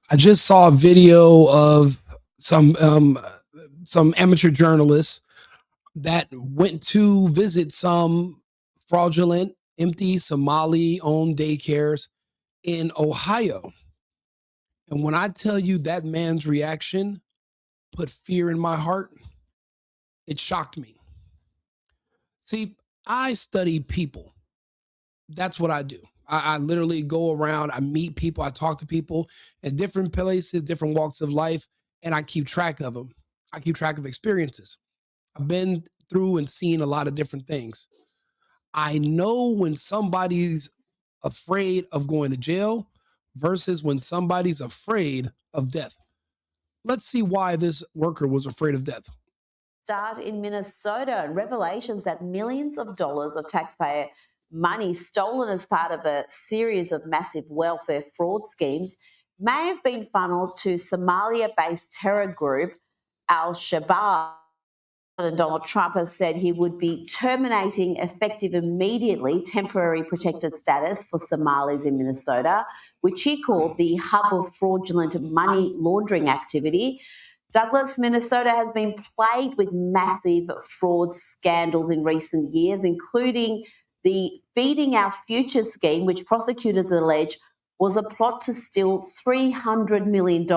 I just saw a video of some um, some amateur journalists that went to visit some fraudulent, empty Somali-owned daycares in Ohio. And when I tell you that man's reaction put fear in my heart, it shocked me. See, I study people. That's what I do. I literally go around, I meet people, I talk to people in different places, different walks of life, and I keep track of them. I keep track of experiences. I've been through and seen a lot of different things. I know when somebody's afraid of going to jail versus when somebody's afraid of death. Let's see why this worker was afraid of death. Start in Minnesota and revelations that millions of dollars of taxpayer money stolen as part of a series of massive welfare fraud schemes may have been funneled to Somalia-based terror group Al-Shabaab. Donald Trump has said he would be terminating effective immediately temporary protected status for Somalis in Minnesota, which he called the hub of fraudulent money laundering activity. Douglas, Minnesota has been plagued with massive fraud scandals in recent years, including the Feeding Our Future scheme, which prosecutors allege was a plot to steal $300 million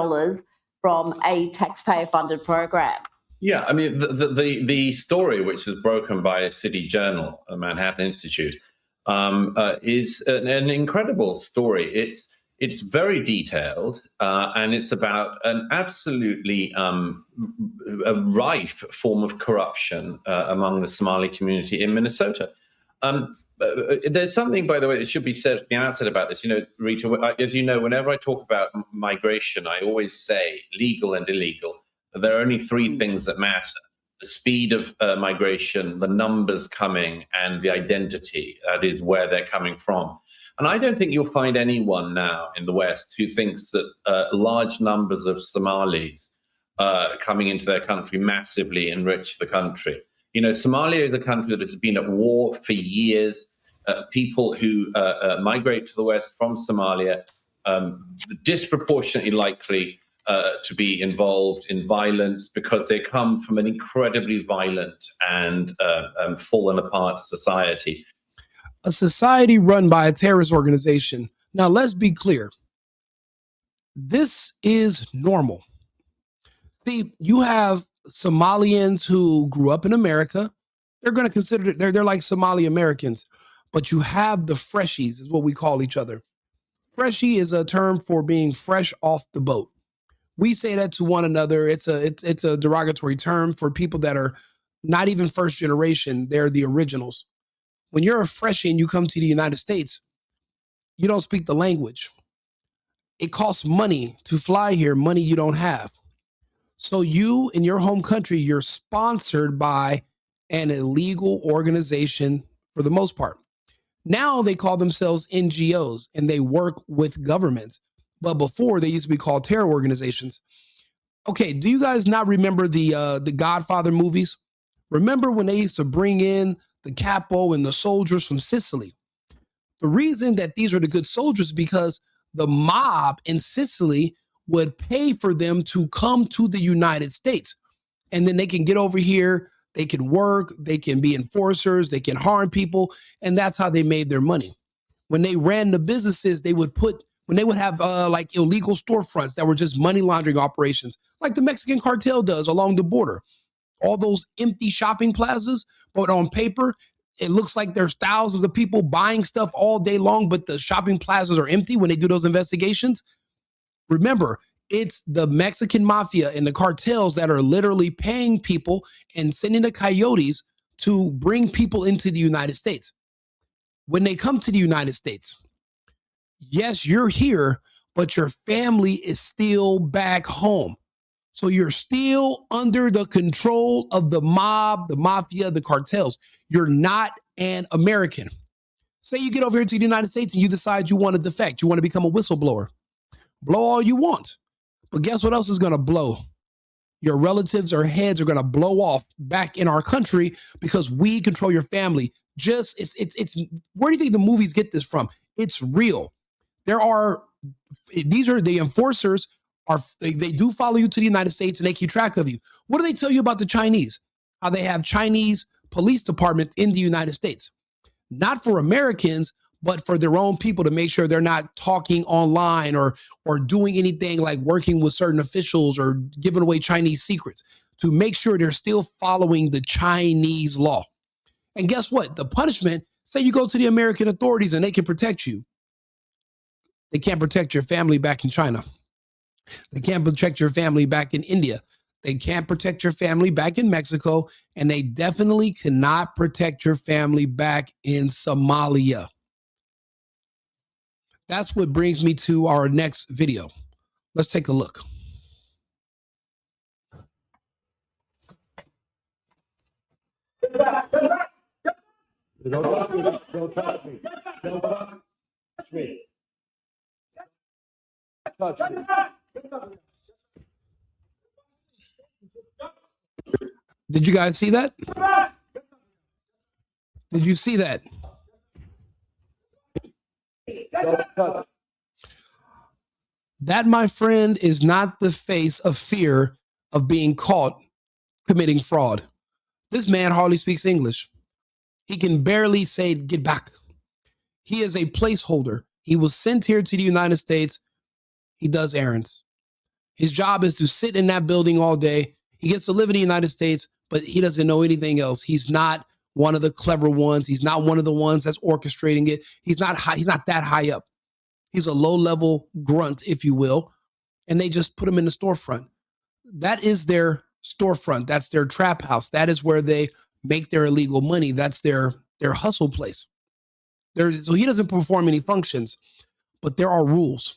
from a taxpayer-funded program. Yeah, I mean, the story, which was broken by a city journal, the Manhattan Institute, is an incredible story. It's very detailed, and it's about an absolutely a rife form of corruption among the Somali community in Minnesota. There's something, by the way, that should be said at the outset about this. You know, Rita, as you know, whenever I talk about migration, I always say legal and illegal. There are only three things that matter: the speed of migration, the numbers coming, and the identity. That is where they're coming from. And I don't think you'll find anyone now in the West who thinks that large numbers of Somalis coming into their country massively enrich the country. You know, Somalia is a country that has been at war for years. People who migrate to the West from Somalia disproportionately likely to be involved in violence because they come from an incredibly violent and fallen apart society. A society run by a terrorist organization. Now, let's be clear. This is normal. See, you have Somalians who grew up in America. They're going to consider it, they're like Somali Americans. But you have the freshies, is what we call each other. Freshie is a term for being fresh off the boat. We say that to one another. It's a derogatory term for people that are not even first generation. They're the originals. When you're a freshie and you come to the United States, you don't speak the language. It costs money to fly here, money you don't have. So you, in your home country, you're sponsored by an illegal organization for the most part. Now they call themselves NGOs and they work with governments. But before they used to be called terror organizations. Okay, do you guys not remember the Godfather movies? Remember when they used to bring in the capo and the soldiers from Sicily? The reason that these are the good soldiers is because the mob in Sicily would pay for them to come to the United States. And then they can get over here, they can work, they can be enforcers, they can harm people. And that's how they made their money. When they ran the businesses, when they would have like illegal storefronts that were just money laundering operations, like the Mexican cartel does along the border. All those empty shopping plazas, but on paper, it looks like there's thousands of people buying stuff all day long, but the shopping plazas are empty when they do those investigations. Remember, it's the Mexican mafia and the cartels that are literally paying people and sending the coyotes to bring people into the United States. When they come to the United States, yes, you're here, but your family is still back home. So you're still under the control of the mob, the mafia, the cartels. You're not an American. Say you get over here to the United States and you decide you want to defect. You want to become a whistleblower. Blow all you want. But guess what else is going to blow? Your relatives or heads are going to blow off back in our country because we control your family. It's where do you think the movies get this from? It's real. These are the enforcers they do follow you to the United States and they keep track of you. What do they tell you about the Chinese? How they have Chinese police departments in the United States, not for Americans, but for their own people to make sure they're not talking online or doing anything like working with certain officials or giving away Chinese secrets, to make sure they're still following the Chinese law. And guess what? The punishment, say you go to the American authorities and they can protect you. They can't protect your family back in China. They can't protect your family back in India. They can't protect your family back in Mexico. And they definitely cannot protect your family back in Somalia. That's what brings me to our next video. Let's take a look. Don't touch me. Don't touch me. Don't touch me. Touch me. Did you guys see that? Did you see that? Don't touch. That, my friend, is not the face of fear of being caught committing fraud. This man hardly speaks English. He can barely say, get back. He is a placeholder. He was sent here to the United States. He does errands. His job is to sit in that building all day. He gets to live in the United States, but he doesn't know anything else. He's not one of the clever ones. He's not one of the ones that's orchestrating it. He's not that high up. He's a low-level grunt, if you will, and they just put him in the storefront. That is their storefront. That's their trap house. That is where they make their illegal money. That's their hustle place. So he doesn't perform any functions, but there are rules.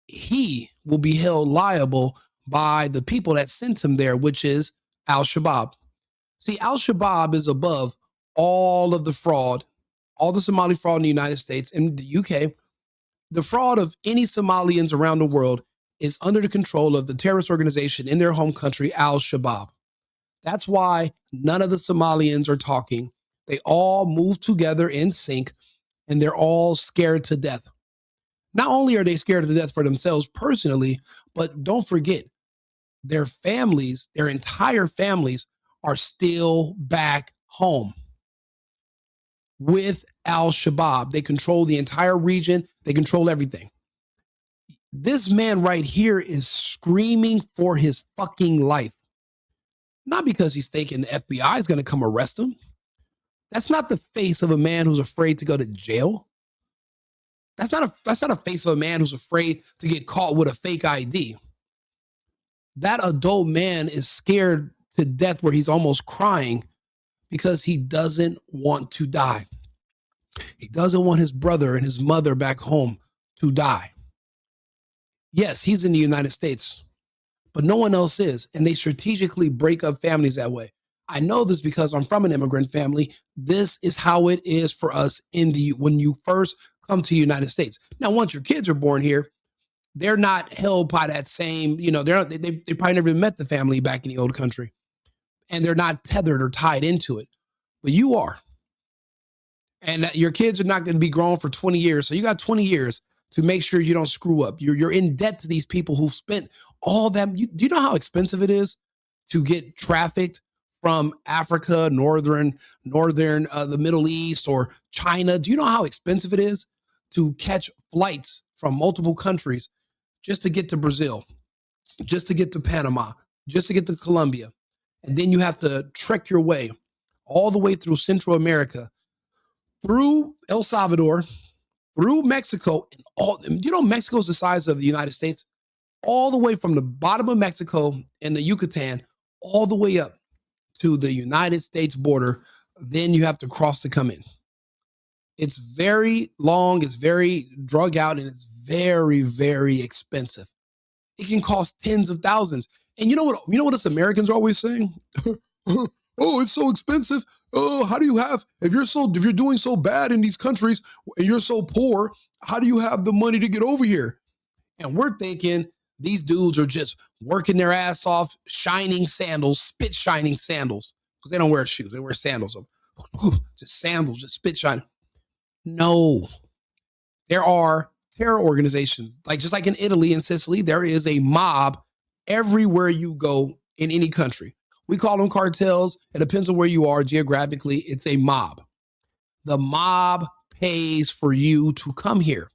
He will be held liable by the people that sent him there, which is Al-Shabaab. See, Al-Shabaab is above all of the fraud, all the Somali fraud in the United States and the UK. The fraud of any Somalians around the world is under the control of the terrorist organization in their home country, Al-Shabaab. That's why none of the Somalians are talking. They all move together in sync, and they're all scared to death. Not only are they scared to death for themselves personally, but don't forget, their families, their entire families, are still back home with Al-Shabaab. They control the entire region. They control everything. This man right here is screaming for his fucking life. Not because he's thinking the FBI is going to come arrest him. That's not the face of a man who's afraid to go to jail. That's not a face of a man who's afraid to get caught with a fake ID. That adult man is scared to death where he's almost crying because he doesn't want to die. He doesn't want his brother and his mother back home to die. Yes, he's in the United States, but no one else is. And they strategically break up families that way. I know this because I'm from an immigrant family. This is how it is for us when you first come to the United States. Now, once your kids are born here, they're not held by that same, they probably never met the family back in the old country. And they're not tethered or tied into it. But you are. And your kids are not going to be grown for 20 years. So you got 20 years to make sure you don't screw up. You're in debt to these people who've spent all that. Do you know how expensive it is to get trafficked from Africa, northern, the Middle East, or China? Do you know how expensive it is to catch flights from multiple countries just to get to Brazil, just to get to Panama, just to get to Colombia? And then you have to trek your way all the way through Central America, through El Salvador, through Mexico, and Mexico's the size of the United States, all the way from the bottom of Mexico and the Yucatan, all the way up to the United States border. Then you have to cross to come in. It's very long, it's very drug out, and it's very, very expensive. It can cost tens of thousands. And you know what us Americans are always saying? Oh, it's so expensive. Oh, how do you have, if you're doing so bad in these countries and you're so poor, how do you have the money to get over here? And we're thinking these dudes are just working their ass off, shining sandals, spit shining sandals, because they don't wear shoes. They wear sandals. Just sandals, just spit shining. No, there are terror organizations. Like just like in Italy and Sicily, there is a mob everywhere you go in any country. We call them cartels. It depends on where you are geographically. It's a mob. The mob pays for you to come here.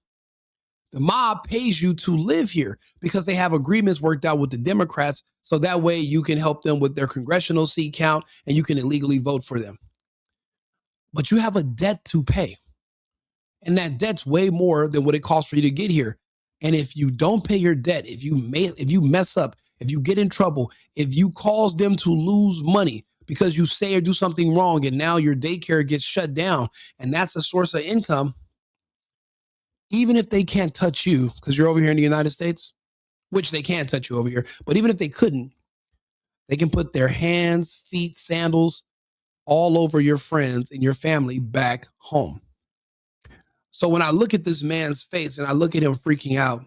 The mob pays you to live here because they have agreements worked out with the Democrats. So that way you can help them with their congressional seat count and you can illegally vote for them. But you have a debt to pay. And that debt's way more than what it costs for you to get here. And if you don't pay your debt, if you mess up, if you get in trouble, if you cause them to lose money because you say or do something wrong and now your daycare gets shut down and that's a source of income, even if they can't touch you because you're over here in the United States, which they can't touch you over here, but even if they couldn't, they can put their hands, feet, sandals all over your friends and your family back home. So when I look at this man's face and I look at him freaking out,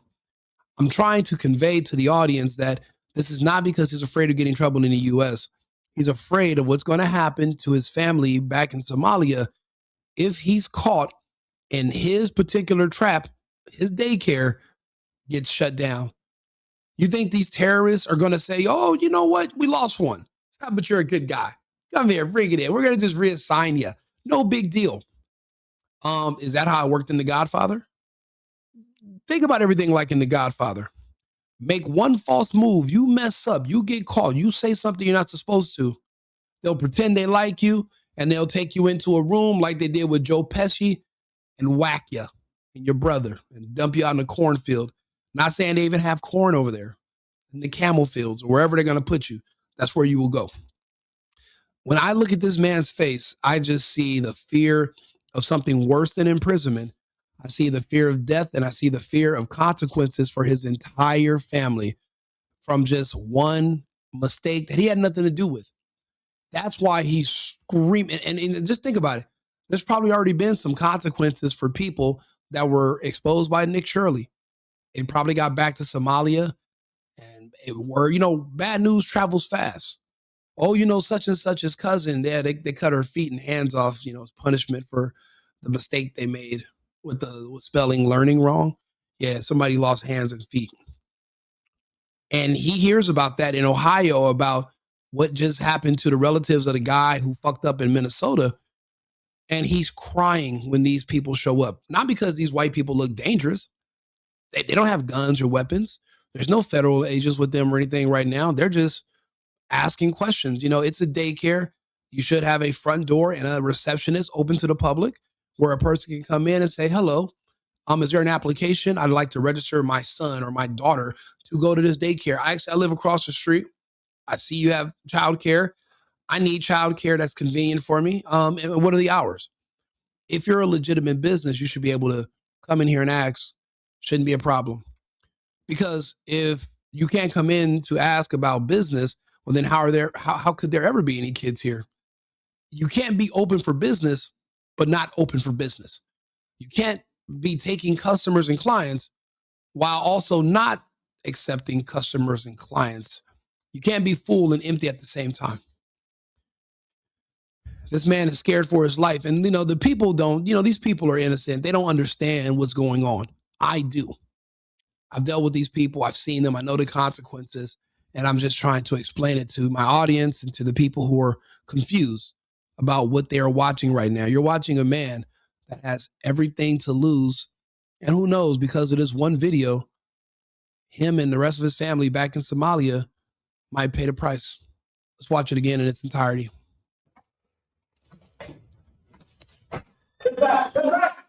I'm trying to convey to the audience that this is not because he's afraid of getting in trouble in the US. He's afraid of what's going to happen to his family back in Somalia if he's caught in his particular trap. His daycare gets shut down. You think these terrorists are going to say, oh, you know what? We lost one. But you're a good guy. Come here, bring it in. We're going to just reassign you. No big deal. Is that how it worked in The Godfather? Think about everything like in The Godfather. Make one false move, you mess up, you get caught, you say something you're not supposed to. They'll pretend they like you and they'll take you into a room like they did with Joe Pesci and whack you and your brother and dump you out in a cornfield. Not saying they even have corn over there in the camel fields or wherever they're going to put you. That's where you will go. When I look at this man's face, I just see the fear of something worse than imprisonment. I see the fear of death and I see the fear of consequences for his entire family from just one mistake that he had nothing to do with. That's why he's screaming. And just think about it. There's probably already been some consequences for people that were exposed by Nick Shirley. It probably got back to Somalia and bad news travels fast. Oh, such and such his cousin. Yeah, they cut her feet and hands off, as punishment for the mistake they made with spelling learning wrong. Yeah, somebody lost hands and feet. And he hears about that in Ohio, about what just happened to the relatives of the guy who fucked up in Minnesota. And he's crying when these people show up. Not because these white people look dangerous. They don't have guns or weapons. There's no federal agents with them or anything right now. They're just asking questions. It's a daycare. You should have a front door and a receptionist open to the public where a person can come in and say, hello, is there an application? I'd like to register my son or my daughter to go to this daycare. I live across the street. I see you have childcare. I need childcare that's convenient for me. And what are the hours? If you're a legitimate business, you should be able to come in here and ask. Shouldn't be a problem. Because if you can't come in to ask about business, well, then how could there ever be any kids here? You can't be open for business, but not open for business. You can't be taking customers and clients while also not accepting customers and clients. You can't be full and empty at the same time. This man is scared for his life. And, the people don't, these people are innocent. They don't understand what's going on. I do. I've dealt with these people. I've seen them. I know the consequences. And I'm just trying to explain it to my audience and to the people who are confused about what they are watching right now. You're watching a man that has everything to lose. And who knows, because of this one video, him and the rest of his family back in Somalia might pay the price. Let's watch it again in its entirety. Get back! Get back!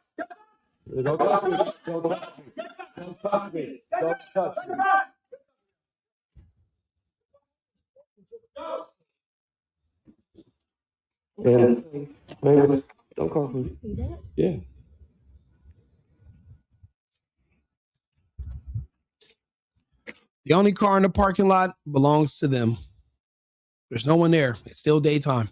Don't touch me! Don't touch me! Don't touch me! Don't touch me! And maybe don't call me. Yeah. The only car in the parking lot belongs to them. There's no one there. It's still daytime.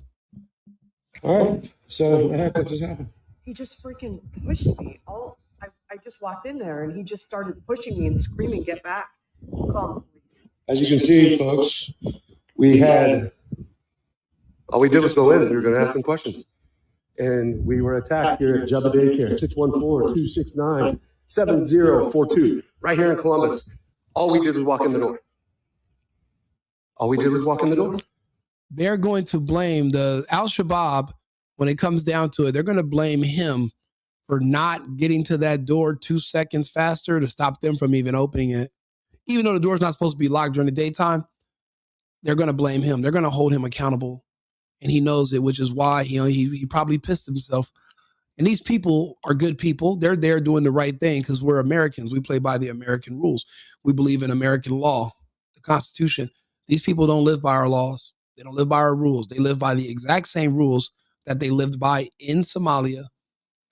All right. So what just happened? He just freaking pushed me. I just walked in there and he just started pushing me and screaming, "Get back! Call the police." As you can see, folks, all we did was go in and we were going to ask them questions. And we were attacked here at Jubba Daycare, 614-269 7042, right here in Columbus. All we did was walk in the door. All we did was walk in the door. They're going to blame the Al-Shabaab when it comes down to it. They're going to blame him for not getting to that door 2 seconds faster to stop them from even opening it. Even though the door's not supposed to be locked during the daytime, they're going to blame him. They're going to hold him accountable. And he knows it, which is why he probably pissed himself. And these people are good people. They're there doing the right thing because we're Americans. We play by the American rules. We believe in American law, the Constitution. These people don't live by our laws. They don't live by our rules. They live by the exact same rules that they lived by in Somalia.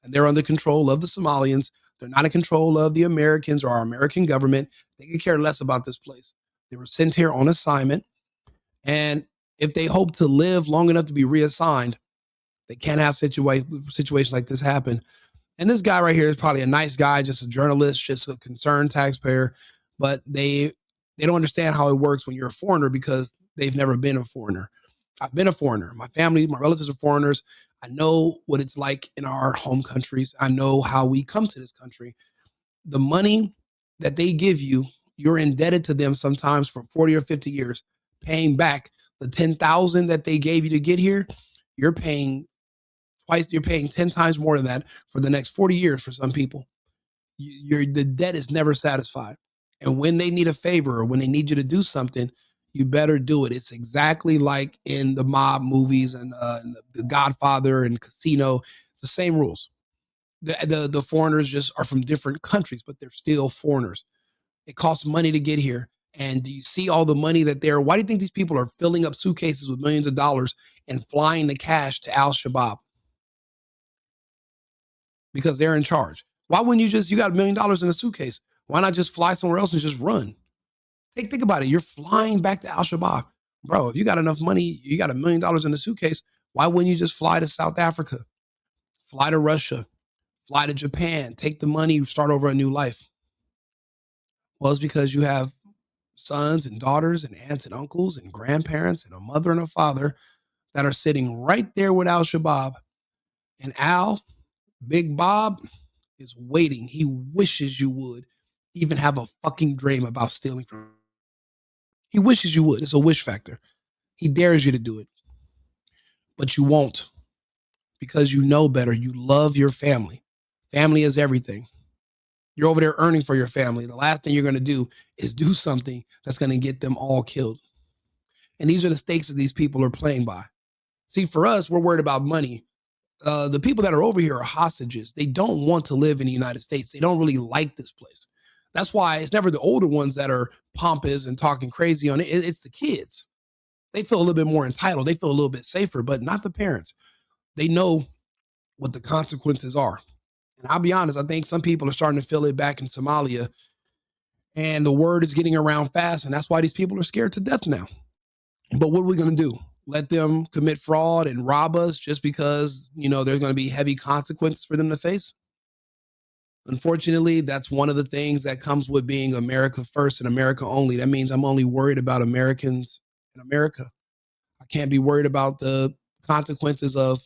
And they're under control of the Somalians. They're not in control of the Americans or our American government. They could care less about this place. They were sent here on assignment. And if they hope to live long enough to be reassigned, they can't have situations like this happen. And this guy right here is probably a nice guy, just a journalist, just a concerned taxpayer. But they don't understand how it works when you're a foreigner because they've never been a foreigner. I've been a foreigner. My family, my relatives are foreigners. I know what it's like in our home countries. I know how we come to this country. The money that they give you, you're indebted to them sometimes for 40 or 50 years, paying back the $10,000 that they gave you to get here. You're paying twice. You're paying 10 times more than that for the next 40 years for some people. The debt is never satisfied. And when they need a favor or when they need you to do something, you better do it. It's exactly like in the mob movies and the Godfather and Casino. It's the same rules. The foreigners just are from different countries, but they're still foreigners. It costs money to get here. And do you see all the money that why do you think these people are filling up suitcases with millions of dollars and flying the cash to Al-Shabaab? Because they're in charge. Why wouldn't you got $1 million in a suitcase? Why not just fly somewhere else and just run? Think about it. You're flying back to Al-Shabaab. Bro, if you got enough money, you got $1 million in a suitcase, why wouldn't you just fly to South Africa? Fly to Russia? Fly to Japan? Take the money, start over a new life. Well, it's because you have sons and daughters and aunts and uncles and grandparents and a mother and a father that are sitting right there with Al-Shabaab. And Big Bob, is waiting. He wishes you would even have a fucking dream about stealing from him. He wishes you would. It's a wish factor. He dares you to do it. But you won't because you know better. You love your family. Family is everything. You're over there earning for your family. The last thing you're going to do is do something that's going to get them all killed. And these are the stakes that these people are playing by. See, for us, we're worried about money. The people that are over here are hostages. They don't want to live in the United States. They don't really like this place. That's why it's never the older ones that are pompous and talking crazy on it. It's the kids. They feel a little bit more entitled. They feel a little bit safer, but not the parents. They know what the consequences are. And I'll be honest, I think some people are starting to feel it back in Somalia. And the word is getting around fast. And that's why these people are scared to death now. But what are we going to do? Let them commit fraud and rob us just because, there's going to be heavy consequences for them to face? Unfortunately, that's one of the things that comes with being America first and America only. That means I'm only worried about Americans in America. I can't be worried about the consequences of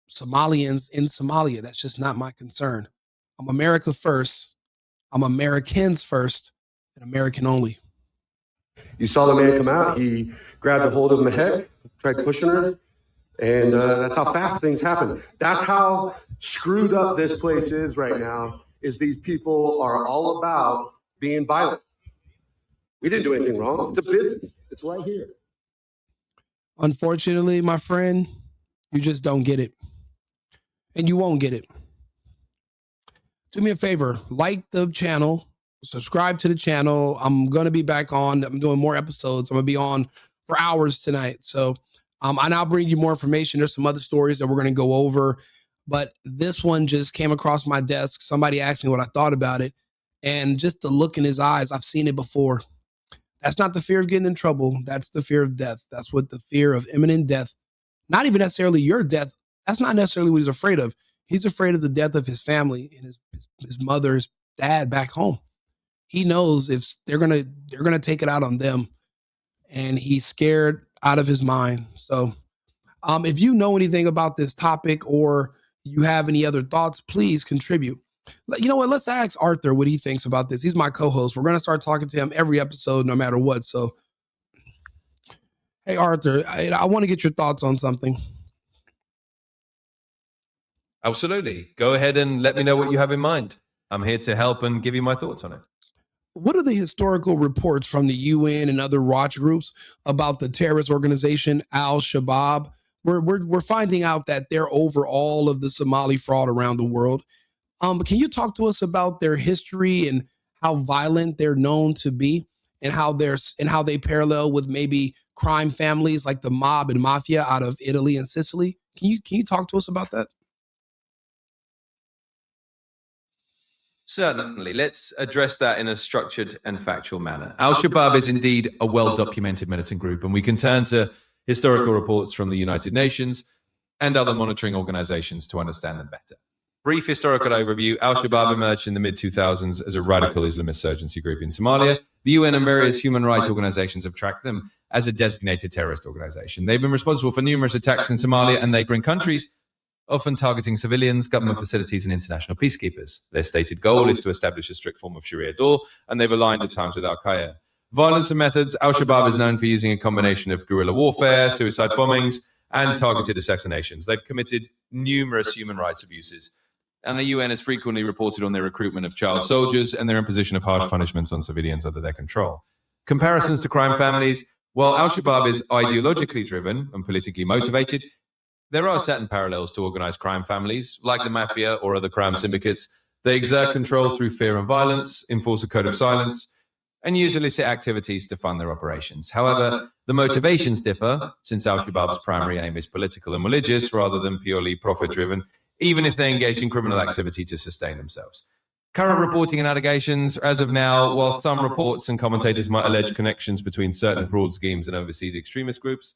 Somalians in Somalia. That's just not my concern. I'm America first. I'm Americans first and American only. You saw the man come out. He grabbed a hold of the head, tried pushing her, and that's how fast things happen. That's how screwed up this place is right now, is these people are all about being violent. We didn't do anything wrong. It's a business. It's right here. Unfortunately, my friend, you just don't get it. And you won't get it. Do me a favor, like the channel, subscribe to the channel. I'm going to be back on. I'm doing more episodes. I'm going to be on for hours tonight. So and I'll bring you more information. There's some other stories that we're going to go over. But this one just came across my desk. Somebody asked me what I thought about it. And just the look in his eyes, I've seen it before. That's not the fear of getting in trouble. That's the fear of death. That's what the fear of imminent death, not even necessarily your death. That's not necessarily what he's afraid of. He's afraid of the death of his family and his mother's dad back home. He knows if they're gonna take it out on them, and he's scared out of his mind. So, if you know anything about this topic or you have any other thoughts, please contribute. You know what? Let's ask Arthur what he thinks about this. He's my co-host. We're going to start talking to him every episode, no matter what. So, hey, Arthur, I want to get your thoughts on something. Absolutely. Go ahead and let me know what you have in mind. I'm here to help and give you my thoughts on it. What are the historical reports from the UN and other watch groups about the terrorist organization Al-Shabaab? We're finding out that they're over all of the Somali fraud around the world. Can you talk to us about their history and how violent they're known to be, and how they parallel with maybe crime families like the mob and mafia out of Italy and Sicily? Can you talk to us about that? Certainly. Let's address that in a structured and factual manner. Al-Shabaab is indeed a well-documented militant group, and we can turn to historical reports from the United Nations and other monitoring organizations to understand them better. Brief historical overview. Al-Shabaab emerged in the mid-2000s as a radical Islamist insurgency group in Somalia. The UN and various human rights organizations have tracked them as a designated terrorist organization. They've been responsible for numerous attacks in Somalia and neighboring countries, often targeting civilians, government facilities, and international peacekeepers. Their stated goal is to establish a strict form of Sharia law, and they've aligned at times with Al-Qaeda. Violence and methods. Al-Shabaab is known for using a combination of guerrilla warfare, suicide bombings, and targeted assassinations. They've committed numerous human rights abuses, and the UN has frequently reported on their recruitment of child soldiers and their imposition of harsh punishments on civilians under their control. Comparisons to crime families. While Al-Shabaab is ideologically driven and politically motivated, there are certain parallels to organized crime families, like the mafia or other crime syndicates. They exert control through fear and violence, enforce a code of silence, and use illicit activities to fund their operations. However, the motivations differ, since Al-Shabaab's primary aim is political and religious rather than purely profit-driven, even if they engage in criminal activity to sustain themselves. Current reporting and allegations, as of now, while some reports and commentators might allege connections between certain fraud schemes and overseas extremist groups,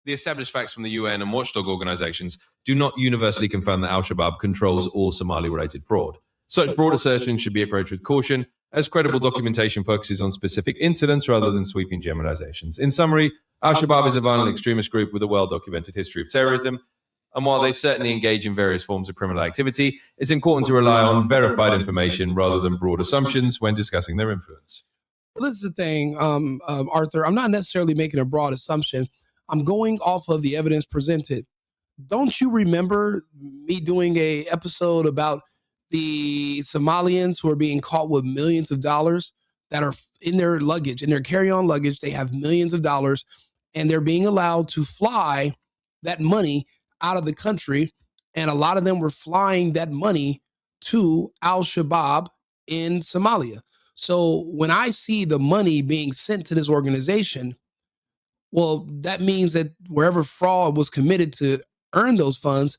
the established facts from the UN and watchdog organizations do not universally confirm that Al-Shabaab controls all Somali-related fraud. Such broad assertions should be approached with caution, as credible documentation focuses on specific incidents rather than sweeping generalizations. In summary, Al-Shabaab is a violent extremist group with a well-documented history of terrorism, and while they certainly engage in various forms of criminal activity, it's important to rely on verified information rather than broad assumptions when discussing their influence. Well, this is the thing, Arthur. I'm not necessarily making a broad assumption. I'm going off of the evidence presented. Don't you remember me doing a episode about the Somalians who are being caught with millions of dollars that are in their luggage, in their carry-on luggage? They have millions of dollars, and they're being allowed to fly that money out of the country. And a lot of them were flying that money to Al-Shabaab in Somalia. So when I see the money being sent to this organization, well, that means that wherever fraud was committed to earn those funds,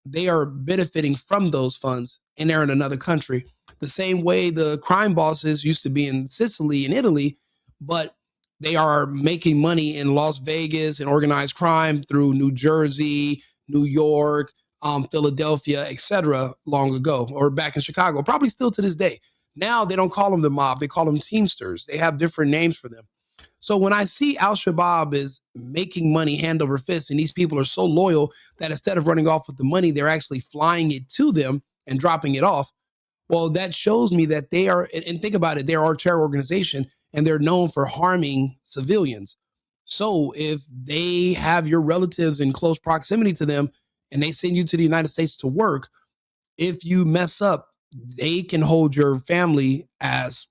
they are benefiting from those funds, and they're in another country. The same way the crime bosses used to be in Sicily and Italy, but they are making money in Las Vegas and organized crime through New Jersey, New York, Philadelphia, etc. long ago, or back in Chicago, probably still to this day. Now they don't call them the mob, they call them Teamsters. They have different names for them. So when I see Al-Shabaab is making money hand over fist, and these people are so loyal that instead of running off with the money, they're actually flying it to them and dropping it off. Well, that shows me that they are, and think about it, they are a terror organization, and they're known for harming civilians. So if they have your relatives in close proximity to them and they send you to the United States to work, if you mess up, they can hold your family as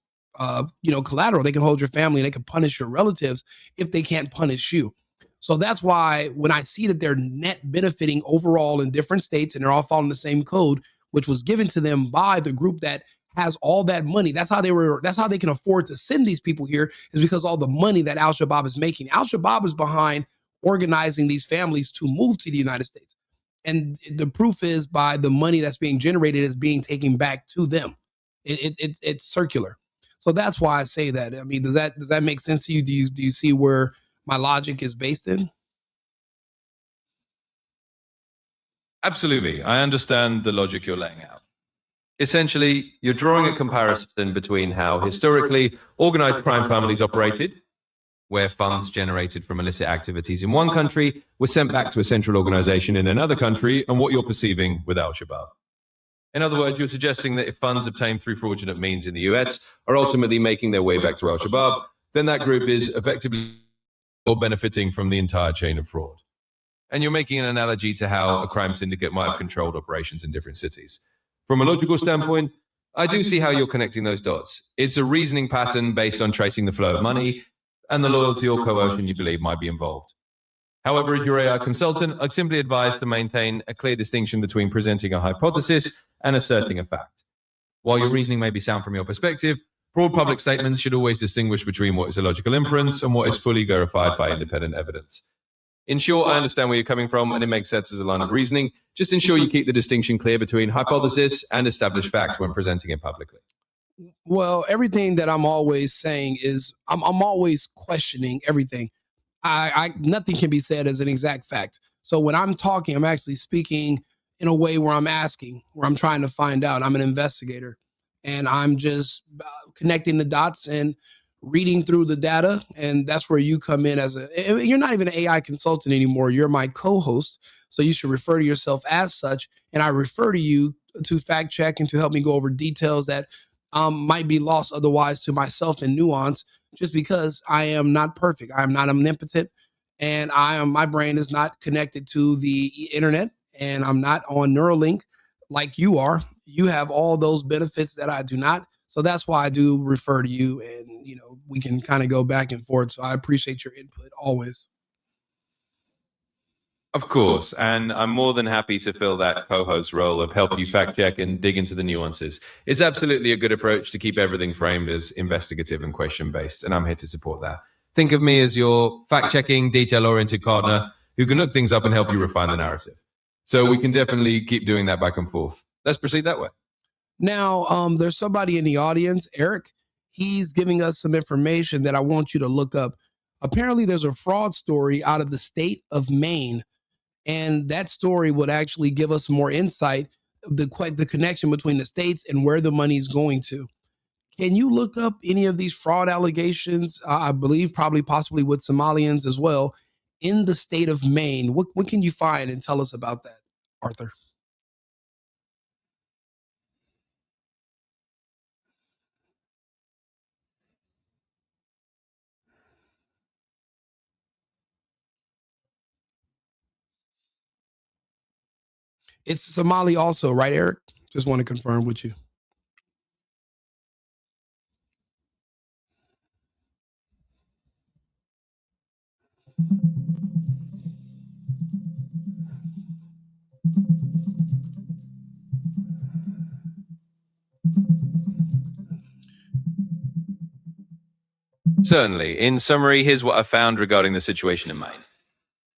collateral. They can hold your family and they can punish your relatives if they can't punish you. So that's why when I see that they're net benefiting overall in different states and they're all following the same code, which was given to them by the group that has all that money. That's how they can afford to send these people here, is because all the money that Al-Shabaab is making. Al-Shabaab is behind organizing these families to move to the United States. And the proof is by the money that's being generated is being taken back to them. It's circular. So that's why I say that. I mean, does that make sense to you? Do you see where my logic is based in? Absolutely. I understand the logic you're laying out. Essentially, you're drawing a comparison between how historically organized crime families operated, where funds generated from illicit activities in one country were sent back to a central organization in another country, and what you're perceiving with Al-Shabaab. In other words, you're suggesting that if funds obtained through fraudulent means in the US are ultimately making their way back to Al-Shabaab, then that group is effectively or benefiting from the entire chain of fraud. And you're making an analogy to how a crime syndicate might have controlled operations in different cities. From a logical standpoint, I do see how you're connecting those dots. It's a reasoning pattern based on tracing the flow of money and the loyalty or coercion you believe might be involved. However, as your AI consultant, I'd simply advise to maintain a clear distinction between presenting a hypothesis and asserting a fact. While your reasoning may be sound from your perspective, broad public statements should always distinguish between what is a logical inference and what is fully verified by independent evidence. In short, I understand where you're coming from, and it makes sense as a line of reasoning. Just ensure you keep the distinction clear between hypothesis and established fact when presenting it publicly. Well, everything that I'm always saying is I'm always questioning everything. Nothing can be said as an exact fact. So when I'm talking, I'm actually speaking in a way where I'm asking, where I'm trying to find out. I'm an investigator, and I'm just connecting the dots and reading through the data. And that's where you come in you're not even an AI consultant anymore. You're my co-host. So you should refer to yourself as such. And I refer to you to fact check and to help me go over details that might be lost otherwise to myself in nuance, just because I am not perfect. I am not omnipotent, and my brain is not connected to the internet, and I'm not on Neuralink like you are. You have all those benefits that I do not. So that's why I do refer to you, and we can kind of go back and forth. So I appreciate your input always. Of course, and I'm more than happy to fill that co-host role of help you fact check and dig into the nuances. It's absolutely a good approach to keep everything framed as investigative and question-based, and I'm here to support that. Think of me as your fact-checking, detail-oriented partner who can look things up and help you refine the narrative. So we can definitely keep doing that back and forth. Let's proceed that way. Now, there's somebody in the audience, Eric. He's giving us some information that I want you to look up. Apparently, there's a fraud story out of the state of Maine. And that story would actually give us more insight, the connection between the states and where the money is going to. Can you look up any of these fraud allegations? I believe possibly with Somalians as well in the state of Maine. What can you find and tell us about that, Arthur? It's Somali also, right, Eric? Just want to confirm with you. Certainly. In summary, here's what I found regarding the situation in Maine.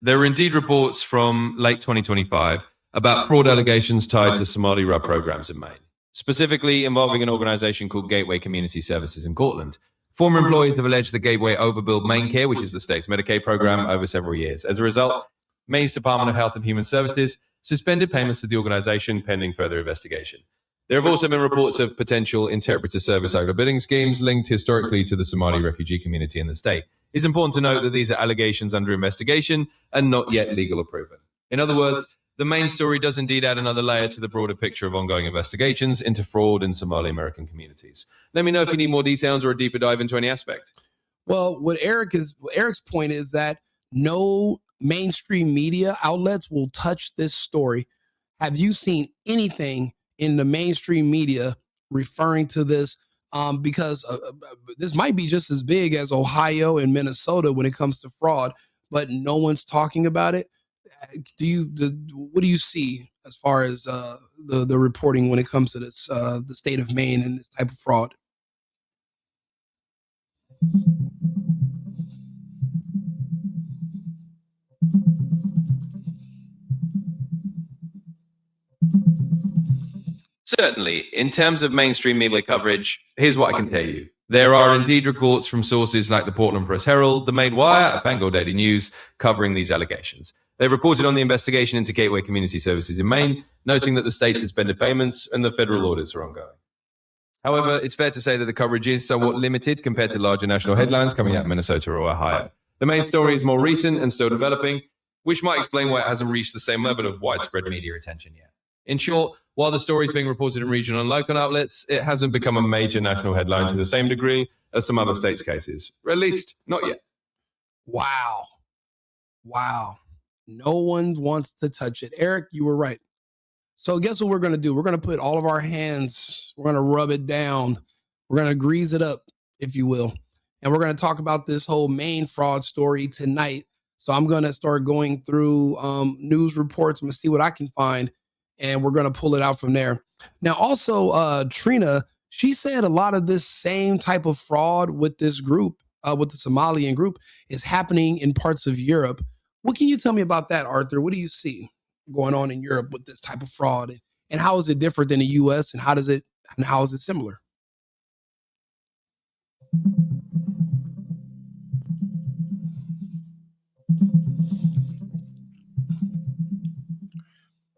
There were indeed reports from late 2025 about fraud allegations tied to Somali Rub programs in Maine, specifically involving an organization called Gateway Community Services in Cortland. Former employees have alleged the Gateway overbilled Mainecare, which is the state's Medicaid program, over several years. As a result, Maine's Department of Health and Human Services suspended payments to the organization pending further investigation. There have also been reports of potential interpreter service overbilling schemes linked historically to the Somali refugee community in the state. It's important to note that these are allegations under investigation and not yet legal or proven. In other words, the main story does indeed add another layer to the broader picture of ongoing investigations into fraud in Somali American communities. Let me know if you need more details or a deeper dive into any aspect. Well, Eric's point is that no mainstream media outlets will touch this story. Have you seen anything in the mainstream media referring to this? Because this might be just as big as Ohio and Minnesota when it comes to fraud, but no one's talking about it. What do you see as far as the reporting when it comes to this, the state of Maine and this type of fraud? Certainly. In terms of mainstream media coverage, here's what I can tell you. There are indeed reports from sources like the Portland Press Herald, the Maine Wire, and Bangor Daily News covering these allegations. They reported on the investigation into Gateway Community Services in Maine, noting that the state suspended payments and the federal audits are ongoing. However, it's fair to say that the coverage is somewhat limited compared to larger national headlines coming out of Minnesota or Ohio. The main story is more recent and still developing, which might explain why it hasn't reached the same level of widespread media attention yet. In short, while the story is being reported in regional and local outlets, it hasn't become a major national headline to the same degree as some other states' cases, or at least not yet. Wow. Wow. No one wants to touch it. Eric, you were right. So guess what we're going to do? We're going to put all of our hands, we're going to rub it down. We're going to grease it up, if you will. And we're going to talk about this whole Maine fraud story tonight. So I'm going to start going through news reports. I'm going to see what I can find, and we're going to pull it out from there. Now, also, Trina, she said a lot of this same type of fraud with this group, with the Somalian group, is happening in parts of Europe. What can you tell me about that, Arthur? What do you see going on in Europe with this type of fraud? And how is it different than the US, and how is it similar?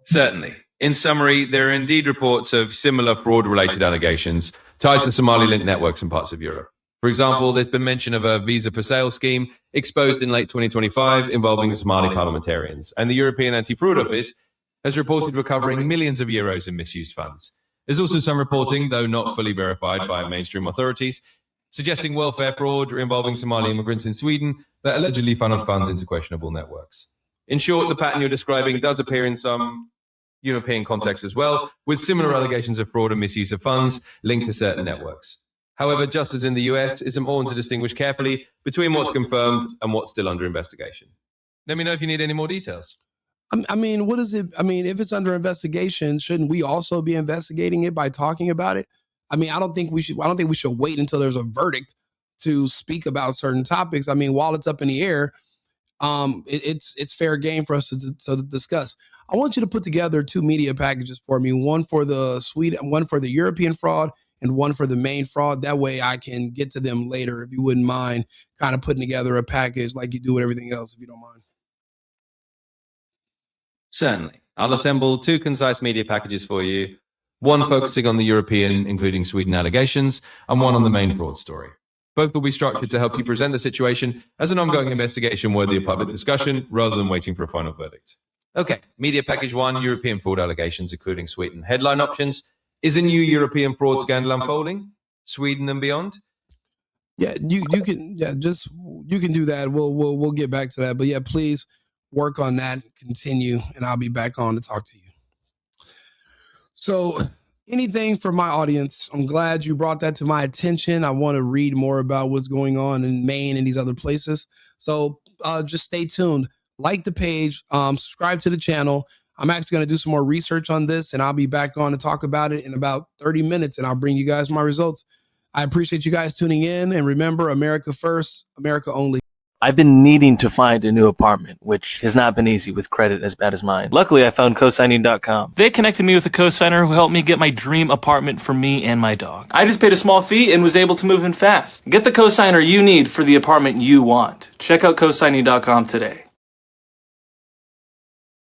Certainly. In summary, there are indeed reports of similar fraud-related allegations tied to Somali-linked networks in parts of Europe. For example, there's been mention of a visa for sale scheme exposed in late 2025 involving Somali parliamentarians, and the European Anti-Fraud Office has reported recovering millions of euros in misused funds. There's also some reporting, though not fully verified by mainstream authorities, suggesting welfare fraud involving Somali immigrants in Sweden that allegedly funneled funds into questionable networks. In short, the pattern you're describing does appear in some European contexts as well, with similar allegations of fraud and misuse of funds linked to certain networks. However, just as in the US, it's important to distinguish carefully between what's confirmed and what's still under investigation. Let me know if you need any more details. I mean, what is it? I mean, if it's under investigation, shouldn't we also be investigating it by talking about it? I mean, I don't think we should wait until there's a verdict to speak about certain topics. I mean, while it's up in the air, it's fair game for us to discuss. I want you to put together 2 media packages for me, one for the one for the European fraud, and one for the Maine fraud. That way I can get to them later, if you wouldn't mind kind of putting together a package like you do with everything else, if you don't mind. Certainly. I'll assemble 2 concise media packages for you, one focusing on the European, including Sweden allegations, and one on the Maine fraud story. Both will be structured to help you present the situation as an ongoing investigation worthy of public discussion rather than waiting for a final verdict. Okay, media package 1, European fraud allegations, including Sweden. Headline options: is a new European fraud scandal unfolding? Sweden and beyond? Yeah, you can do that. We'll get back to that. But yeah, please work on that, continue, and I'll be back on to talk to you. So anything for my audience, I'm glad you brought that to my attention. I want to read more about what's going on in Maine and these other places. So just stay tuned. Like the page, subscribe to the channel. I'm actually going to do some more research on this, and I'll be back on to talk about it in about 30 minutes, and I'll bring you guys my results. I appreciate you guys tuning in, and remember, America first, America only. I've been needing to find a new apartment, which has not been easy with credit as bad as mine. Luckily, I found cosigning.com. They connected me with a cosigner who helped me get my dream apartment for me and my dog. I just paid a small fee and was able to move in fast. Get the cosigner you need for the apartment you want. Check out cosigning.com today.